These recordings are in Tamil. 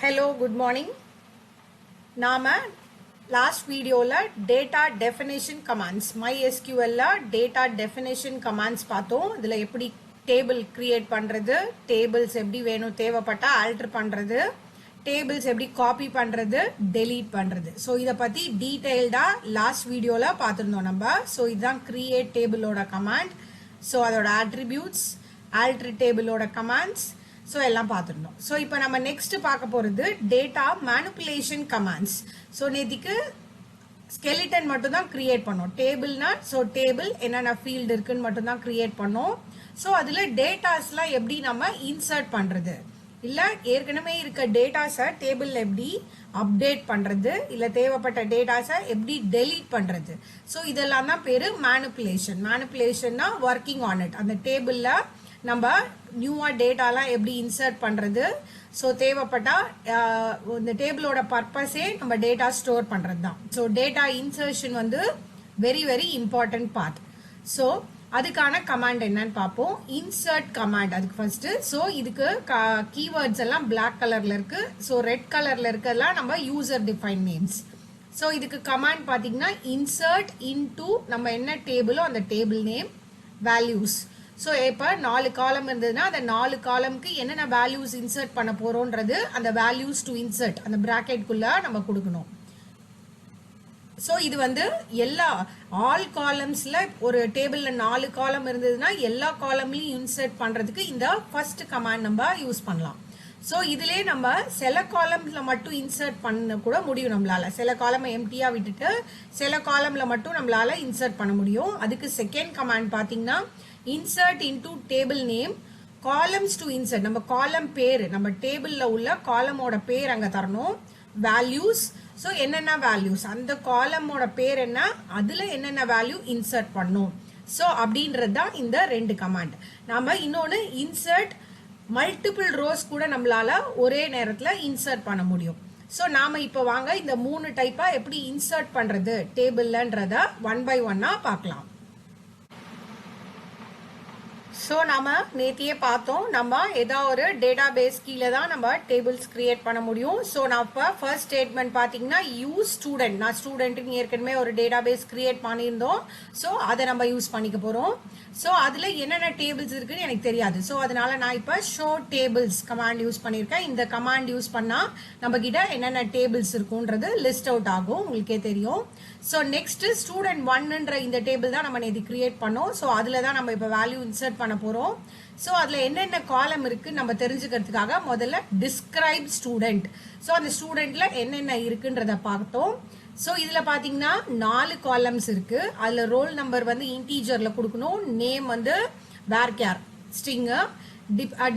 Hello, good morning. நாம last videoல data definition commands MySQLல data definition commands பார்த்தோம். இதுல எப்படி table create பண்றது, tables எப்படி வேணும் தேவைப்பட்டா alter பண்றது, tables எப்படி copy பண்றது, delete பண்றது. So இத பத்தி detailed-ஆ last videoல பார்த்திருந்தோம் நம்ம. So இதுதான் create table ஓட command. So அதோட attributes, alter table ஓட commands. So எல்லாம் பார்த்திருந்தோம். So இப்போ நம்ம next பார்க்க போறது data manipulation commands. So நேத்திக்கு skeleton மட்டும் தான் create பண்ணோம். Tableனா so table என்னென்ன field இருக்குன்னு மட்டும் தான் create பண்ணோம். So அதுல datasலாம் எப்படி நம்ம insert பண்றது, இல்ல ஏற்கனவே இருக்க datasஸை tableல எப்படி update பண்றது, இல்ல தேவைப்பட்ட datasஸை எப்படி delete பண்றது. So இதெல்லாம் தான் பேரு manipulation. Manipulationனா working on it. அந்த tableல நம்ம நியூவா டேட்டாலாம் எப்படி இன்சர்ட் பண்றது. ஸோ தேவைப்பட்டா இந்த டேபிளோட பர்பஸே நம்ம டேட்டா ஸ்டோர் பண்றது தான். ஸோ டேட்டா இன்சர்ஷன் வந்து very very important part. So அதுக்கான கமாண்ட் என்னன்னு பார்ப்போம். இன்சர்ட் கமாண்ட் அதுக்கு ஃபர்ஸ்ட். ஸோ இதுக்கு கீவேர்ட்ஸ் எல்லாம் பிளாக் கலர்ல இருக்கு. ஸோ ரெட் கலர்ல இருக்கிறதுலாம் நம்ம யூசர் டிஃபைன் நேம்ஸ். ஸோ இதுக்கு கமாண்ட் பார்த்தீங்கன்னா இன்சர்ட் இன்டு நம்ம என்ன டேபிளோ அந்த டேபிள் நேம், வேல்யூஸ். ஸோ இப்போ 4 காலம் இருந்ததுன்னா அந்த 4 காலம்க்கு என்னென்ன வேல்யூஸ் இன்சர்ட் பண்ண போறோன்றது அந்த வேல்யூஸ் டு இன்சர்ட் அந்த பிராக்கெட்குள்ள நம்ம கொடுக்கணும். ஸோ இது வந்து எல்லா ஆல் காலம்ஸ்ல ஒரு டேபிள்ல 4 காலம் இருந்ததுன்னா எல்லா காலம்லையும் இன்சர்ட் பண்றதுக்கு இந்த ஃபர்ஸ்ட் கமாண்ட் நம்ம யூஸ் பண்ணலாம். ஸோ இதுலேயே நம்ம சில காலம்ல மட்டும் இன்சர்ட் பண்ண கூட முடியும் நம்மளால. சில காலம் எம்டியா விட்டுட்டு சில காலம்ல மட்டும் நம்மளால இன்சர்ட் பண்ண முடியும். அதுக்கு செகண்ட் கமாண்ட் பார்த்தீங்கன்னா insert into table name columns to insert. நம்ம காலம் பேர், நம்ம டேபிள்ல உள்ள காலமோட பேர் அங்க தரணும். வேல்யூஸ், ஸோ என்னென்ன வேல்யூஸ் அந்த காலமோட பேர் என்ன, அதுல என்னென்ன வேல்யூ இன்சர்ட் பண்ணும். ஸோ அப்படின்றது தான் இந்த 2 கமாண்ட். நாம இன்னொன்னு இன்சர்ட் மல்டிபிள் ரோஸ் கூட நம்மளால ஒரே நேரத்துல இன்சர்ட் பண்ண முடியும். ஸோ நாம இப்போ வாங்க இந்த 3 டைப்பா எப்படி இன்சர்ட் பண்றது டேபிள்லன்றத 1 by 1 பார்க்கலாம். ஸோ நம்ம நேத்தியே பார்த்தோம், நம்ம ஏதாவது ஒரு டேட்டா பேஸ் கீழே தான் நம்ம டேபிள்ஸ் கிரியேட் பண்ண முடியும். ஸோ நான் இப்போ ஃபர்ஸ்ட் ஸ்டேட்மெண்ட் பார்த்தீங்கன்னா யூஸ் ஸ்டூடெண்ட். நான் ஸ்டூடெண்ட்டுன்னு ஏற்கனவே ஒரு டேட்டா பேஸ் கிரியேட் பண்ணியிருந்தோம். ஸோ அதை நம்ம யூஸ் பண்ணிக்க போகிறோம். ஸோ அதில் என்னென்ன டேபிள்ஸ் இருக்குன்னு எனக்கு தெரியாது. ஸோ அதனால நான் இப்போ ஷோ டேபிள்ஸ் கமாண்ட் யூஸ் பண்ணியிருக்கேன். இந்த கமாண்ட் யூஸ் பண்ணால் நம்ம கிட்ட என்னென்ன டேபிள்ஸ் இருக்குன்றது லிஸ்ட் அவுட் ஆகும், உங்களுக்கே தெரியும். ஸோ நெக்ஸ்ட் ஸ்டூடெண்ட் 1ன்ற இந்த டேபிள் தான் நம்ம நேற்று கிரியேட் பண்ணோம். ஸோ அதில் தான் நம்ம இப்போ வேல்யூ இன்சர்ட் பண்ண போகிறோம். ஸோ அதில் என்னென்ன காலம் இருக்குன்னு நம்ம தெரிஞ்சுக்கிறதுக்காக முதல்ல டிஸ்கிரைப் ஸ்டூடெண்ட். ஸோ அந்த ஸ்டூடெண்ட்ல என்னென்ன இருக்குன்றத பார்த்தோம். ஸோ இதில் பார்த்தீங்கன்னா 4 காலம்ஸ் இருக்கு. அதில் ரோல் நம்பர் வந்து இன்டீஜர்ல கொடுக்கணும், நேம் வந்து வேர்கேர் ஸ்ட்ரிங்கு,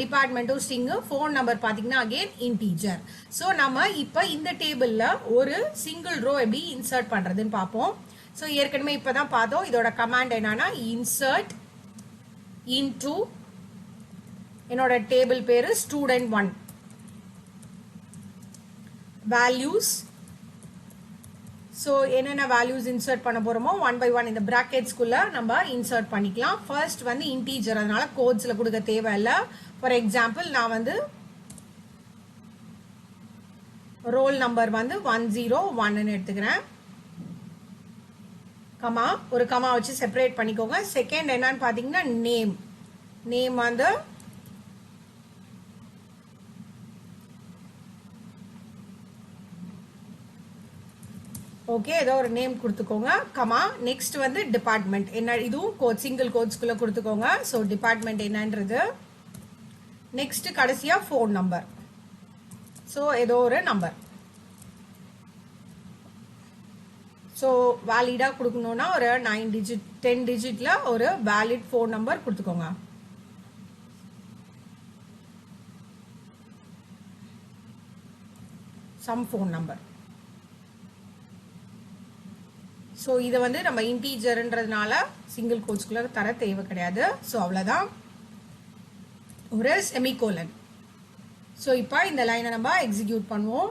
டிபார்ட்மெண்ட்டும் ஸ்ட்ரிங்கு, ஃபோன் நம்பர் பார்த்தீங்கன்னா அகெயின் இன்டீஜர். ஸோ நம்ம இப்போ இந்த டேபிளில் ஒரு சிங்கிள் ரோ எப்படி இன்சர்ட் பண்ணுறதுன்னு பார்ப்போம். ஸோ ஏற்கனவே இப்போ தான் பார்த்தோம். இதோட கமாண்ட் என்னன்னா இன்சர்ட் இன்டு என்னோட டேபிள் பேரு ஸ்டூடெண்ட் 1, வேல்யூஸ். ஸோ என்னென்ன வேல்யூஸ் இன்சர்ட் பண்ண போறோமோ 1 by 1 இந்த பிராக்கெட்ஸ்குள்ள நம்ம இன்சர்ட் பண்ணிக்கலாம். ஃபர்ஸ்ட் வந்து இன்டீஜர், அதனால கோட்ஸ்ல கொடுக்க தேவையில்லை. ஃபார் எக்ஸாம்பிள் நான் வந்து ரோல் நம்பர் வந்து 101ன்னு எடுத்துக்கிறேன். கமா, ஒரு கமா வச்சு செப்பரேட் பண்ணிக்கோங்க. செகண்ட் என்னன்னு பாத்தீங்கன்னா நேம். நேம் வந்து ஓகே, ஏதோ ஒரு நேம் கொடுத்துக்கோங்க, கமா. நெக்ஸ்ட் வந்து டிபார்ட்மெண்ட் என்ன, இதுவும் கோட் சிங்கிள் கோட்ஸ்குள்ள கொடுத்துக்கோங்க. ஸோ டிபார்ட்மெண்ட் என்னன்றது. நெக்ஸ்ட் கடைசியா ஃபோன் நம்பர். ஸோ ஏதோ ஒரு நம்பர். ஸோ வேலிடா கொடுக்கணும்னா ஒரு 9 டிஜிட் 10 டிஜிட்ல ஒரு வேலிட் ஃபோன் நம்பர் கொடுத்துக்கோங்க. Some phone number. ஸோ இதை வந்து நம்ம இன்டீஜர்ன்றதுனால சிங்கிள் கோட்ஸ்குள்ள தர தேவை கிடையாது. ஸோ அவ்வளோதான், ஒரு செமிகோலன். ஸோ இப்போ இந்த லைனை நம்ம எக்ஸிக்யூட் பண்ணுவோம்.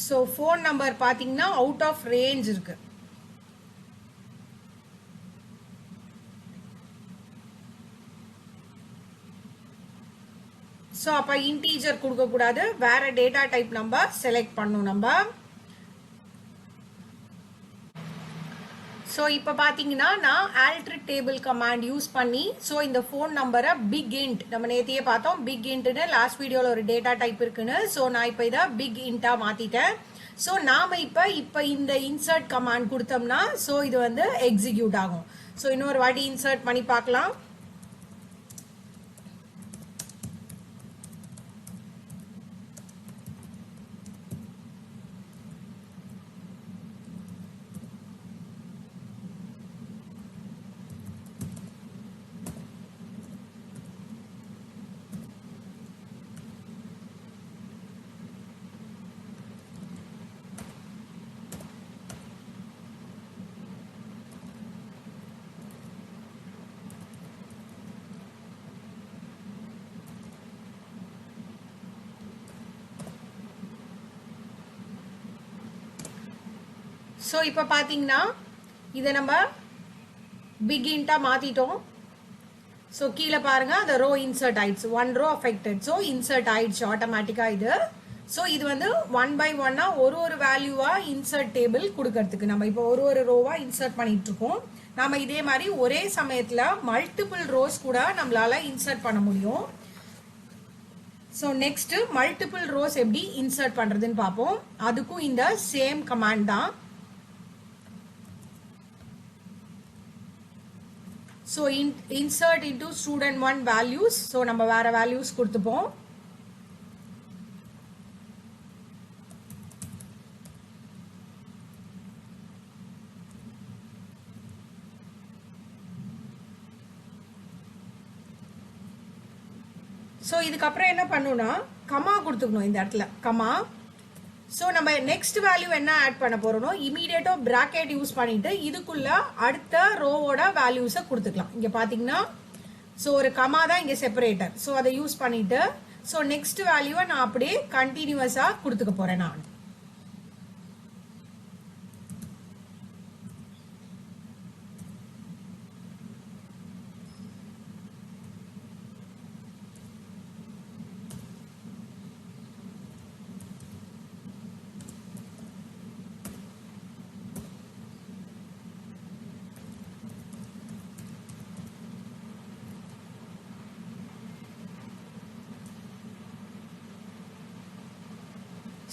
ஸோ ஃபோன் நம்பர் பார்த்தீங்கன்னா அவுட் ஆஃப் ரேஞ்ச் இருக்கு. ஸோ அப்போ இன்டீஜர் கொடுக்கக்கூடாது, வேற டேட்டா டைப் நம்ம செலக்ட் பண்ணணும் நம்ம. ஸோ இப்போ பார்த்தீங்கன்னா நான் ஆல்டர் டேபிள் கமாண்ட் யூஸ் பண்ணி ஸோ இந்த ஃபோன் நம்பரை பிக் இன்ட், நம்ம நேற்றையே பார்த்தோம் பிக் இன்ட்னு லாஸ்ட் வீடியோவில் ஒரு டேட்டா டைப் இருக்குன்னு. ஸோ நான் இப்போ இதை பிக் இன்ட்டாக மாற்றிட்டேன். ஸோ நாம் இப்போ இந்த இன்சர்ட் கமாண்ட் கொடுத்தோம்னா ஸோ இது வந்து எக்ஸிக்யூட் ஆகும். ஸோ இன்னொரு வாட்டி இன்சர்ட் பண்ணி பார்க்கலாம். ஸோ இப்போ பார்த்தீங்கன்னா இதை நம்ம பிக் இன்ட்டாக மாற்றிட்டோம். ஸோ கீழே பாருங்க அந்த ரோ இன்சர்ட் ஆயிடுச்சு, 1 row affected. ஸோ இன்சர்ட் ஆயிடுச்சு ஆட்டோமேட்டிக்காக இது. ஸோ இது வந்து 1 by 1 ஒரு வேல்யூவாக இன்சர்ட் டேபிள் கொடுக்கறதுக்கு நம்ம இப்போ ஒரு ரோவாக இன்சர்ட் பண்ணிட்டு இருக்கோம். நாம இதே மாதிரி ஒரே சமயத்தில் மல்டிபிள் ரோஸ் கூட நம்மளால இன்சர்ட் பண்ண முடியும். ஸோ நெக்ஸ்ட் மல்டிபிள் ரோஸ் எப்படி இன்சர்ட் பண்றதுன்னு பார்ப்போம். அதுக்கும் இந்த சேம் கமாண்ட் தான். So insert into student1 values. So நம்ம வேற வேல்யூஸ் கொடுத்துப்போம். ஸோ இதுக்கப்புறம் என்ன பண்ணணும்னா கமா கொடுத்துக்கணும் இந்த இடத்துல கமா. ஸோ நம்ம நெக்ஸ்ட் வேல்யூ என்ன ஆட் பண்ண போறோம், இமீடியட்டா பிராக்கெட் யூஸ் பண்ணிட்டு இதுக்குள்ள அடுத்த ரோவோட வேல்யூஸை கொடுத்துக்கலாம். இங்க பாத்தீங்கன்னா ஸோ ஒரு கமா தான் இங்க செப்பரேட்டர். ஸோ அதை யூஸ் பண்ணிட்டு ஸோ நெக்ஸ்ட் வேல்யூவை நான் அப்படியே கண்டினியூஸா கொடுத்துக்க போறேன் நான்.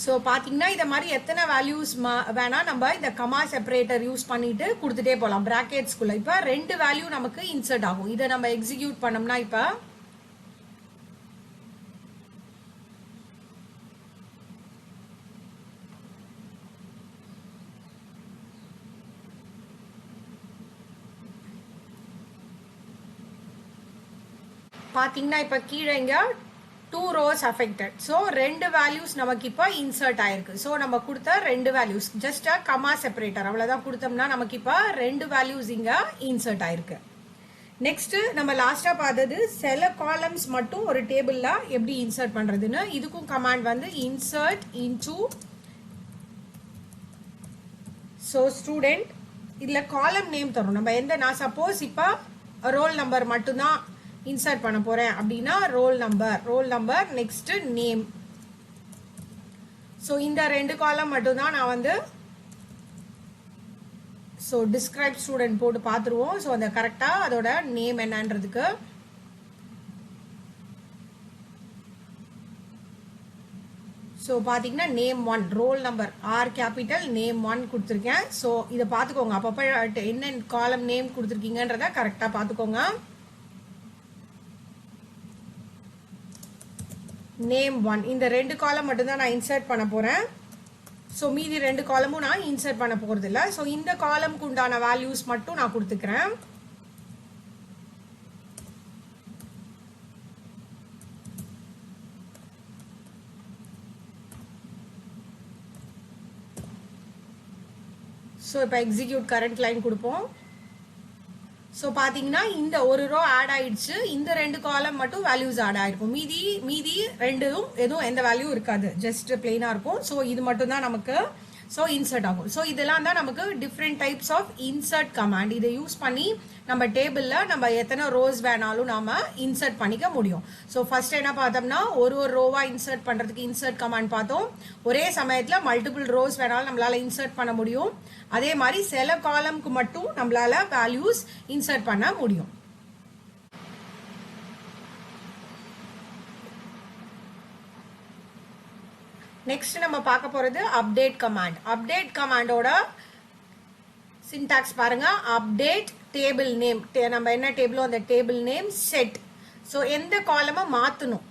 ஸோ பார்த்தீங்கன்னா இதை மாதிரி எத்தனை வேல்யூஸ் வேணா நம்ம இந்த கமா செப்பரேட்டர் யூஸ் பண்ணிட்டு கொடுத்துட்டே போகலாம் பிராக்கெட்ஸ்குள்ள. இப்போ 2 வேல்யூ நமக்கு இன்சர்ட் ஆகும். இதை நம்ம எக்ஸிக்யூட் பண்ணோம்னா இப்போ பார்த்தீங்கன்னா இப்போ கீழே இங்கே 2 rows affected. ஸோ 2 வேல்யூஸ் நமக்கு இப்போ இன்சர்ட் ஆயிருக்கு. ஸோ நம்ம கொடுத்த 2 வேல்யூஸ் ஜஸ்ட் கமா செப்பரேட்டர் அவ்வளோதான் கொடுத்தோம்னா நமக்கு இப்போ 2 வேல்யூஸ் இங்கே இன்சர்ட் ஆயிருக்கு. நெக்ஸ்ட் நம்ம லாஸ்டா பார்த்தது சில காலம்ஸ் மட்டும் ஒரு டேபிள்ல எப்படி இன்சர்ட் பண்றதுன்னு. இதுக்கும் கமாண்ட் வந்து இன்சர்ட் இன்டு ஸோ ஸ்டூடெண்ட். இதுல காலம் நேம் தரும். நம்ம எந்த நான் சப்போஸ் இப்போ ரோல் நம்பர் மட்டும்தான் இன்சர்ட் பண்ண போறேன் அப்படின்னா roll number next name. So இந்த 2 காலம் மட்டும் தான் நான் வந்து ஸோ டிஸ்கிரைப் ஸ்டூடெண்ட் போட்டு பார்த்துருவோம். ஸோ அந்த கரெக்டாக அதோட நேம் என்னன்றதுக்கு. ஸோ பார்த்தீங்கன்னா name 1 roll number or capital name 1 கொடுத்துருக்கேன். ஸோ இதை பார்த்துக்கோங்க அப்பப்போ என்ன காலம் நேம் கொடுத்துருக்கீங்கன்றத கரெக்டாக பார்த்துக்கோங்க. நேம் 1 இந்த 2 காலம் மட்டும்தான் நான் இன்சர்ட் பண்ண போறேன். ஸோ மீதி 2 காலமும் நான் இன்சர்ட் பண்ண போறது இல்லை. ஸோ இந்த காலம்க்கு உண்டான வேல்யூஸ் மட்டும் நான் கொடுத்துக்கிறேன். ஸோ இப்போ எக்ஸிக்யூட் கரண்ட் லைன் கொடுப்போம். ஸோ பார்த்தீங்கன்னா இந்த ஒரு ரோ ஆட் ஆயிடுச்சு. இந்த 2 காலம் மட்டும் வேல்யூஸ் ஆட் ஆயிருக்கும். மீதி 2ம் எதுவும் எந்த வேல்யூ இருக்காது, ஜஸ்ட் பிளெயினா இருக்கும். ஸோ இது மட்டும் தான் நமக்கு ஸோ இன்சர்ட் ஆகும். ஸோ இதெல்லாம் தான் நமக்கு different types of insert command. இதை யூஸ் பண்ணி நம்ம டேபிளில் நம்ம எத்தனை ரோஸ் வேணாலும் நாம இன்சர்ட் பண்ணிக்க முடியும். ஸோ ஃபர்ஸ்ட் என்ன பார்த்தோம்னா ஒரு ரோவா இன்சர்ட் பண்ணுறதுக்கு இன்சர்ட் கமாண்ட் பார்த்தோம். ஒரே சமயத்தில் மல்டிபிள் ரோஸ் வேணாலும் நம்மளால இன்சர்ட் பண்ண முடியும். அதே மாதிரி சில காலம்க்கு மட்டும் நம்மளால வேல்யூஸ் இன்சர்ட் பண்ண முடியும். நெக்ஸ்ட் நம்ம பார்க்க போறது அப்டேட் கமாண்ட். அப்டேட் கமாண்டோட சின்டாக்ஸ் பாருங்க. அப்டேட் டேபிள் நேம், நம்ம என்ன டேபிளோ அந்த டேபிள் நேம் செட். ஸோ எந்த காலமை மாற்றணும்.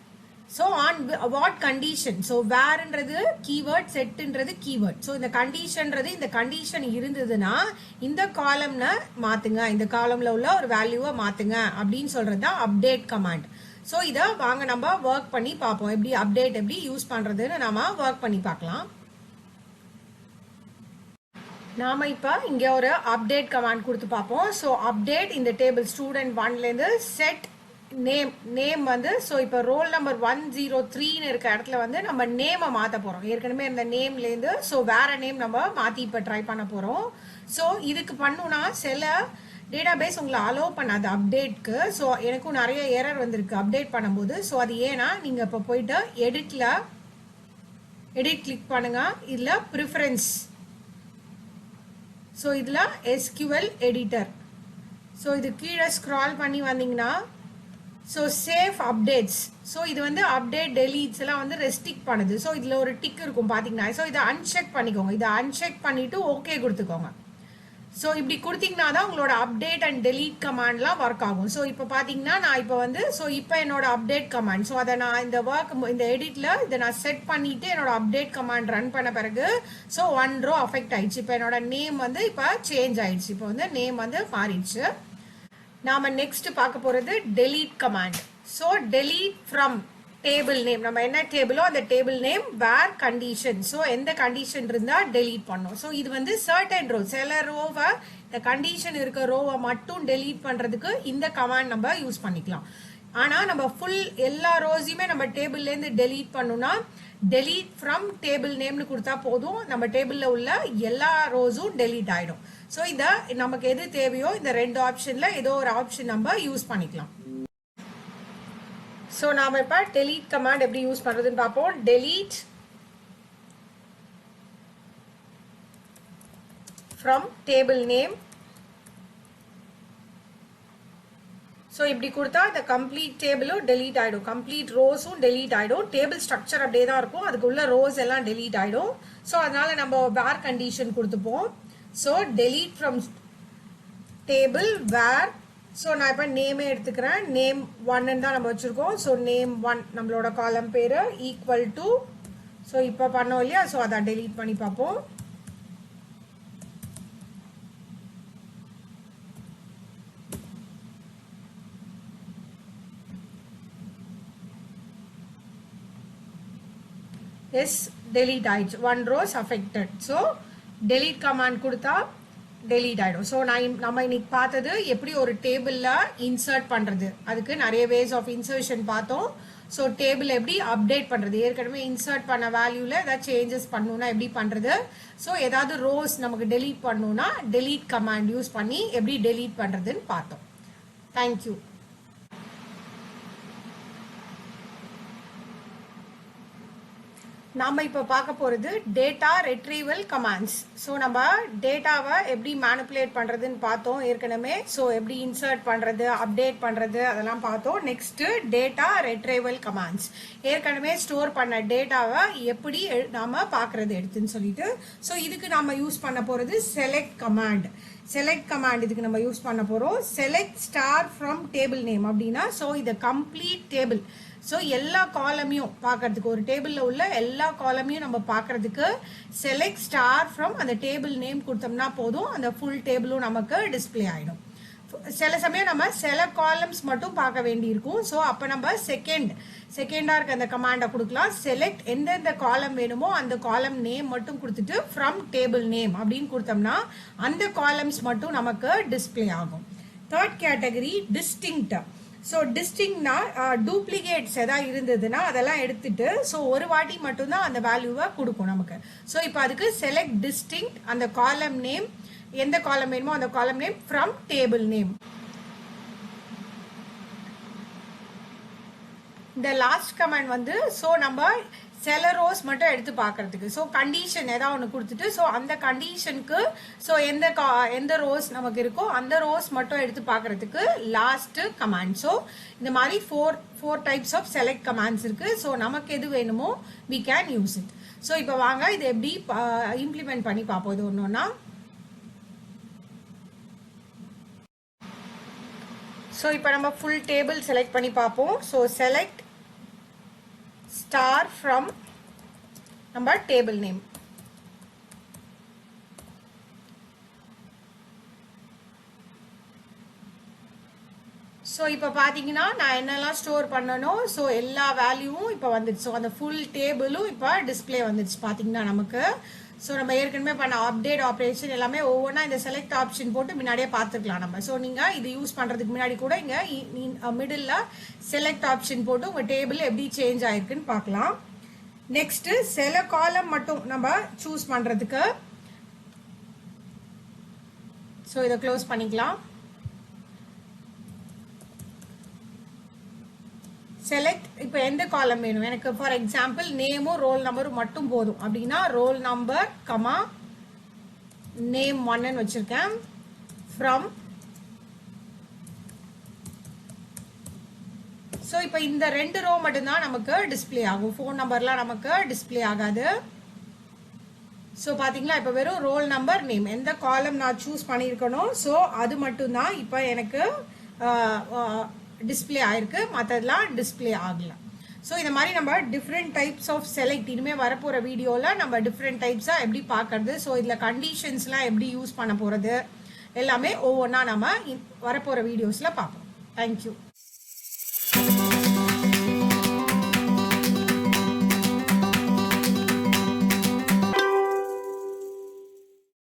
So on what condition. So வேர்ன்றது கீவேர்ட், செட்டுன்றது கீவேர்ட். ஸோ இந்த கண்டிஷன்றது இந்த கண்டிஷன் இருந்ததுன்னா இந்த காலம்னை மாற்றுங்க, இந்த காலம்ல உள்ள ஒரு வேல்யூவை மாற்றுங்க அப்படின்னு சொல்றது தான் அப்டேட் கமாண்ட். ஸோ இதை வாங்க நம்ம ஒர்க் பண்ணி பார்ப்போம். எப்படி அப்டேட் எப்படி யூஸ் பண்ணுறதுன்னு நாம ஒர்க் பண்ணி பார்க்கலாம். நாம இப்போ இங்கே ஒரு அப்டேட் கமாண்ட் கொடுத்து பார்ப்போம். ஸோ அப்டேட் இந்த டேபிள் ஸ்டூடெண்ட் 1லேருந்து செட் நேம் வந்து ஸோ இப்போ ரோல் நம்பர் 103ன்னு இருக்க இடத்துல வந்து நம்ம நேமை மாற்ற போகிறோம். ஏற்கனவே இந்த நேம்லேருந்து ஸோ வேற நேம் நம்ம மாற்றி இப்போ ட்ரை பண்ண போகிறோம். ஸோ இதுக்கு பண்ணுனா சில டேட்டாபேஸ் உங்களை அலோவ் பண்ணாது அப்டேட்க்கு. ஸோ எனக்கும் நிறைய எரர் வந்திருக்கு அப்டேட் பண்ணும்போது. ஸோ அது ஏன்னா நீங்கள் இப்போ போயிட்டு எடிட் கிளிக் பண்ணுங்க. இதில் ப்ரிஃபரன்ஸ், ஸோ இதில் எஸ்கியூஎல் எடிட்டர். ஸோ இது கீழே ஸ்க்ரால் பண்ணி வந்தீங்கன்னா ஸோ சேஃப் அப்டேட்ஸ். ஸோ இது வந்து அப்டேட் டெலீட்ஸ் எல்லாம் வந்து ரெஸ்ட்ரிக்ட் பண்ணுது. ஸோ இதில் ஒரு டிக் இருக்கும் பார்த்தீங்கன்னா. ஸோ இதை அன்செக் பண்ணிக்கோங்க. இதை அன்செக் பண்ணிவிட்டு ஓகே கொடுத்துக்கோங்க. ஸோ இப்படி கொடுத்தீங்கன்னா தான் உங்களோட அப்டேட் அண்ட் டெலீட் கமாண்ட்லாம் ஒர்க் ஆகும். ஸோ இப்போ பார்த்தீங்கன்னா நான் இப்போ வந்து ஸோ இப்போ என்னோட அப்டேட் கமாண்ட், ஸோ அதை நான் இந்த இந்த எடிட்டில் இதை நான் செட் பண்ணிவிட்டு என்னோட அப்டேட் கமாண்ட் ரன் பண்ண பிறகு ஸோ 1 ரோ அஃபெக்ட் ஆயிடுச்சு. இப்போ என்னோட நேம் வந்து இப்போ சேஞ்ச் ஆயிடுச்சு. இப்போ வந்து நேம் வந்து மாறிடுச்சு. நாம நெக்ஸ்ட் பார்க்க போகிறது delete command. So delete from table name, நம்ம என்ன டேபிளோ அந்த table name where condition. So எந்த கண்டிஷன் இருந்தால் டெலீட் பண்ணோம். ஸோ இது வந்து சர்டன் ரோ, சில ரோவை இந்த கண்டிஷன் இருக்க ரோவை மட்டும் டெலீட் பண்ணுறதுக்கு இந்த கமாண்ட் நம்ம யூஸ் பண்ணிக்கலாம். ஆனால் நம்ம ஃபுல் எல்லா ரோஸையுமே நம்ம டேபிள்லேருந்து டெலீட் பண்ணோம்னா டெலீட் ஃப்ரம் டேபிள் நேம்னு கொடுத்தா போதும். நம்ம டேபிளில் உள்ள எல்லா ரோஸும் டெலீட் ஆகிடும். ஸோ இதை நமக்கு எது தேவையோ இந்த 2 ஆப்ஷனில் ஏதோ ஒரு ஆப்ஷன் நம்ம யூஸ் பண்ணிக்கலாம். ஸோ நாம் இப்போ டெலீட் கமாண்ட் எப்படி யூஸ் பண்ணுறதுன்னு பார்ப்போம். Delete from table name. So இப்படி கொடுத்தா இந்த கம்ப்ளீட் டேபிளும் டெலீட் ஆகிடும், கம்ப்ளீட் ரோஸும் டெலீட் ஆகிடும். டேபிள் ஸ்ட்ரக்சர் அப்படியே தான் இருக்கும், அதுக்குள்ள ரோஸ் எல்லாம் டெலீட் ஆகிடும். ஸோ அதனால நம்ம வேர் கண்டிஷன் கொடுத்துப்போம். So delete from table where. So நான் இப்போ நேமே எடுத்துக்கிறேன். நேம் 1 தான் நம்ம வச்சுருக்கோம். ஸோ நேம் 1 நம்மளோட காலம் பேர் ஈக்குவல் டு, ஸோ இப்போ பண்ணோம் இல்லையா, ஸோ அதை டெலீட் பண்ணி பார்ப்போம். எஸ், டெலீட் ஆயிடுச்சு. 1 rose affected. So delete command கொடுத்தா டெலீட் ஆகிடும். ஸோ நம்ம இன்னைக்கு பார்த்தது எப்படி ஒரு டேபிளில் இன்சர்ட் பண்ணுறது. அதுக்கு நிறைய வேஸ் ஆஃப் இன்சர்ஷன் பார்த்தோம். ஸோ டேபிள் எப்படி அப்டேட் பண்ணுறது, ஏற்கனவே இன்சர்ட் பண்ண வேல்யூவில் ஏதாவது சேஞ்சஸ் பண்ணணுன்னா எப்படி பண்ணுறது, ஸோ ஏதாவது ரோஸ் நமக்கு டெலீட் பண்ணணுன்னா டெலீட் கமாண்ட் யூஸ் பண்ணி எப்படி டெலீட் பண்ணுறதுன்னு பார்த்தோம். தேங்க்யூ. நாம இப்போ பார்க்க போகிறது டேட்டா ரெட்ரீவல் கமாண்ட்ஸ். ஸோ நம்ம டேட்டாவை எப்படி மேனிப்புலேட் பண்ணுறதுன்னு பார்த்தோம் ஏற்கனவே. ஸோ எப்படி இன்சர்ட் பண்ணுறது, அப்டேட் பண்ணுறது அதெல்லாம் பார்த்தோம். நெக்ஸ்ட்டு டேட்டா ரெட்ரீவல் கமாண்ட்ஸ், ஏற்கனவே ஸ்டோர் பண்ண டேட்டாவை எப்படி நாம் பார்க்குறது எடுத்துன்னு சொல்லிட்டு. ஸோ இதுக்கு நம்ம யூஸ் பண்ண போகிறது செலக்ட் கமாண்ட். செலக்ட் கமாண்ட் இதுக்கு நம்ம யூஸ் பண்ண போகிறோம். Select star from table name அப்படின்னா ஸோ இது கம்ப்ளீட் டேபிள். ஸோ எல்லா காலமையும் பார்க்கறதுக்கு, ஒரு டேபிளில் உள்ள எல்லா காலமையும் நம்ம பார்க்கறதுக்கு செலக்ட் ஸ்டார் ஃப்ரம் அந்த டேபிள் நேம் கொடுத்தோம்னா போதும், அந்த ஃபுல் டேபிளும் நமக்கு டிஸ்பிளே ஆகிடும். சில சமயம் நம்ம சில காலம்ஸ் மட்டும் பார்க்க வேண்டி இருக்கும். ஸோ அப்போ நம்ம செகண்டாக இருக்க அந்த கமாண்டை கொடுக்கலாம். செலக்ட் எந்தெந்த காலம் வேணுமோ அந்த காலம் நேம் மட்டும் கொடுத்துட்டு ஃப்ரம் டேபிள் நேம் அப்படின்னு கொடுத்தோம்னா அந்த காலம்ஸ் மட்டும் நமக்கு டிஸ்பிளே ஆகும். Third category distinct. ஸோ டிஸ்டிங்னா டூப்ளிகேட்ஸ் எதாவது இருந்ததுன்னா அதெல்லாம் எடுத்துட்டு ஸோ ஒரு வாட்டி மட்டும்தான் அந்த வேல்யூவை கொடுக்கும் நமக்கு. ஸோ இப்போ அதுக்கு செலக்ட் டிஸ்டிங் அந்த காலம் நேம், எந்த காலம் வேணுமோ அந்த காலம் நேம் ஃப்ரம் டேபிள் நேம். இந்த லாஸ்ட் கமாண்ட் வந்து ஸோ நம்ம சில ரோஸ் மட்டும் எடுத்து பார்க்கறதுக்கு, ஸோ கண்டிஷன் ஏதாவது ஒன்று கொடுத்துட்டு ஸோ அந்த கண்டிஷனுக்கு ஸோ எந்த ரோஸ் நமக்கு இருக்கோ அந்த ரோஸ் மட்டும் எடுத்து பார்க்கறதுக்கு லாஸ்ட் கமாண்ட். ஸோ இந்த மாதிரி four types of select commands இருக்கு. ஸோ நமக்கு எது வேணுமோ we can use it. So இப்போ வாங்க இது எப்படி இம்ப்ளிமெண்ட் பண்ணி பார்ப்போம் இது ஒன்றுன்னா. ஸோ இப்போ நம்ம ஃபுல் டேபிள் செலக்ட் பண்ணி பார்ப்போம். ஸோ செலக்ட் ஸ்டார் ஃப்ரம் நம்ம டேபிள் நேம். ஸோ இப்போ பார்த்தீங்கன்னா நான் என்னெல்லாம் ஸ்டோர் பண்ணணும் ஸோ எல்லா வேல்யூவும் இப்போ வந்துடுச்சு. ஸோ அந்த ஃபுல் டேபிளும் இப்போ டிஸ்பிளே வந்துடுச்சு பார்த்தீங்கன்னா நமக்கு. ஸோ நம்ம ஏற்கனவே பண்ண அப்டேட் ஆப்ரேஷன் எல்லாமே ஒவ்வொன்றா இந்த செலக்ட் ஆப்ஷன் போட்டு முன்னாடியே பார்த்துக்கலாம் நம்ம. ஸோ நீங்கள் இது யூஸ் பண்ணுறதுக்கு முன்னாடி கூட இங்கே மிடில் செலக்ட் ஆப்ஷன் போட்டு உங்கள் டேபிள் எப்படி சேஞ்ச் ஆயிருக்குன்னு பார்க்கலாம். நெக்ஸ்ட் சில காலம் மட்டும் நம்ம சூஸ் பண்ணுறதுக்கு ஸோ இதை க்ளோஸ் பண்ணிக்கலாம். செலக்ட் இப்போ எந்த காலம் வேணும் எனக்கு, ஃபார் எக்ஸாம்பிள் நேமும் ரோல் நம்பரும் மட்டும் போதும் அப்படின்னா ரோல் நம்பர் கமா நேம் 1 வச்சிருக்கேன் ஃப்ரம். ஸோ இப்போ இந்த 2 ரோ மட்டும்தான் நமக்கு டிஸ்பிளே ஆகும், ஃபோன் நம்பர்லாம் நமக்கு டிஸ்பிளே ஆகாது. ஸோ பார்த்தீங்களா இப்போ வெறும் ரோல் நம்பர் நேம் எந்த காலம் நான் சூஸ் பண்ணியிருக்கணும் ஸோ அது மட்டும்தான் இப்போ எனக்கு டிஸ்பிளே ஆயிருக்கு, மற்றதெல்லாம் டிஸ்பிளே ஆகல. ஸோ இந்த மாதிரி நம்ம டிஃப்ரெண்ட் டைப்ஸ் ஆஃப் செலக்ட் இனிமேல் வரப்போகிற வீடியோவில் நம்ம டிஃப்ரெண்ட் டைப்ஸாக எப்படி பார்க்கறது, ஸோ இதில் கண்டிஷன்ஸ்லாம் எப்படி யூஸ் பண்ண போகிறது எல்லாமே ஒவ்வொன்றா நம்ம வரப்போகிற வீடியோஸில் பார்ப்போம். தேங்க்யூ.